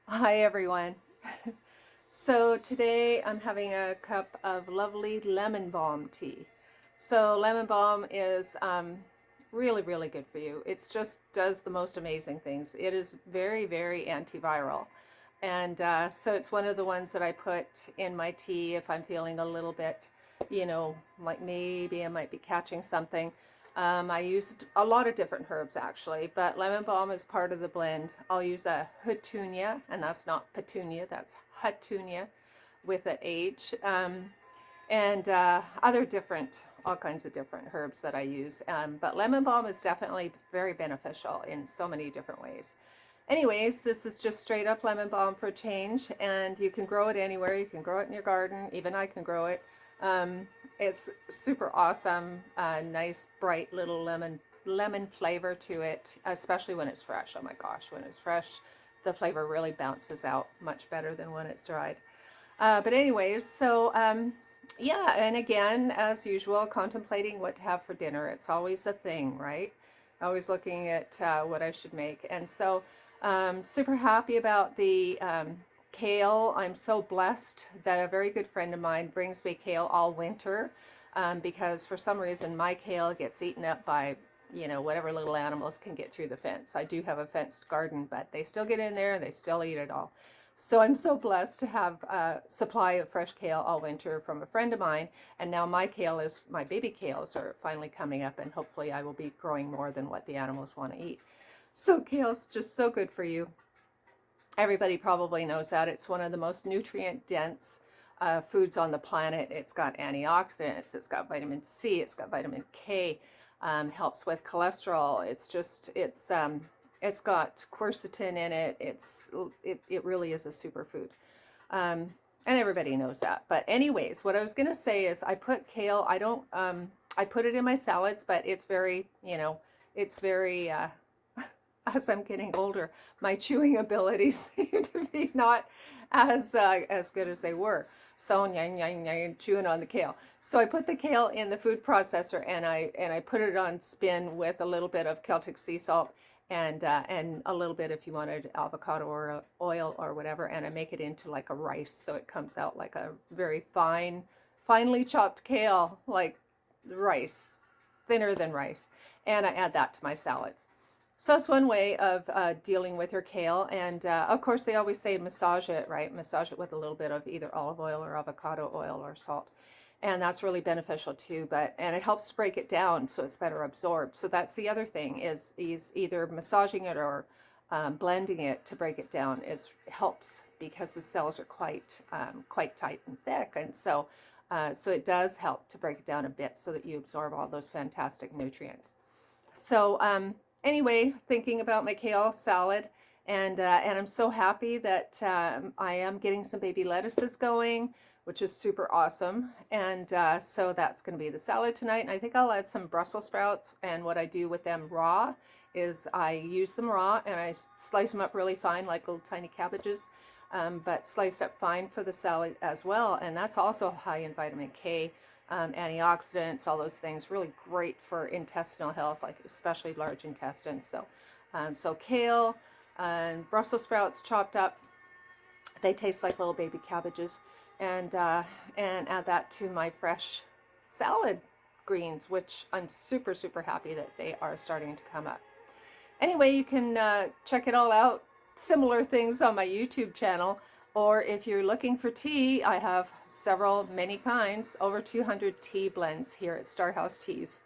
Hi everyone. So today I'm having a cup of lovely lemon balm tea. So lemon balm is really, really good for you. It just does the most amazing things. It is very, very antiviral. And so it's one of the ones that I put in my tea if I'm feeling a little bit, like maybe I might be catching something. I used a lot of different herbs actually, but lemon balm is part of the blend. I'll use a hatunia, and that's not petunia, that's hatunia with an H, and all kinds of different herbs that I use. But lemon balm is definitely very beneficial in so many different ways. Anyways, this is just straight up lemon balm for a change, and you can grow it anywhere. You can grow it in your garden. Even I can grow it. It's super awesome. Nice, bright little lemon flavor to it, especially when it's fresh. Oh my gosh, when it's fresh, the flavor really bounces out much better than when it's dried. But anyways, yeah, and again, as usual, contemplating what to have for dinner. It's always a thing, right? Always looking at what I should make. And so, super happy about the kale. I'm so blessed that a very good friend of mine brings me kale all winter because for some reason my kale gets eaten up by whatever little animals can get through the fence. I do have a fenced garden, but they still get in there and they still eat it all. So I'm so blessed to have a supply of fresh kale all winter from a friend of mine. And now my baby kales are finally coming up, and hopefully I will be growing more than what the animals want to eat. So kale's just so good for you. Everybody probably knows that. It's one of the most nutrient dense foods on the planet. It's got antioxidants, it's got vitamin C, it's got vitamin K, helps with cholesterol. It's got quercetin in it. It really is a superfood. And everybody knows that. But anyways, what I was going to say is I put kale, I put it in my salads, but it's very, as I'm getting older, my chewing abilities seem to be not as good as they were. So chewing on the kale. So I put the kale in the food processor, and I put it on spin with a little bit of Celtic sea salt and a little bit, if you wanted, avocado or oil or whatever, and I make it into like a rice, so it comes out like a very finely chopped kale, like rice, thinner than rice, and I add that to my salads. So that's one way of dealing with your kale. And of course, they always say massage it, right? Massage it with a little bit of either olive oil or avocado oil or salt. And that's really beneficial too. And it helps to break it down so it's better absorbed. So that's the other thing is either massaging it or blending it to break it down helps because the cells are quite tight and thick. And so it does help to break it down a bit so that you absorb all those fantastic nutrients. So anyway, thinking about my kale salad, and I'm so happy that I am getting some baby lettuces going, which is super awesome. And so that's going to be the salad tonight. And I think I'll add some Brussels sprouts. And what I do with them raw is I use them raw and I slice them up really fine, like little tiny cabbages, but sliced up fine for the salad as well. And that's also high in vitamin K, antioxidants, all those things. Really great for intestinal health, like especially large intestines. So kale and Brussels sprouts chopped up. They taste like little baby cabbages, and add that to my fresh salad greens, which I'm super happy that they are starting to come up. Anyway, you can check it all out. Similar things on my YouTube channel. Or if you're looking for tea, I have many kinds, over 200 tea blends here at Starhouse Teas.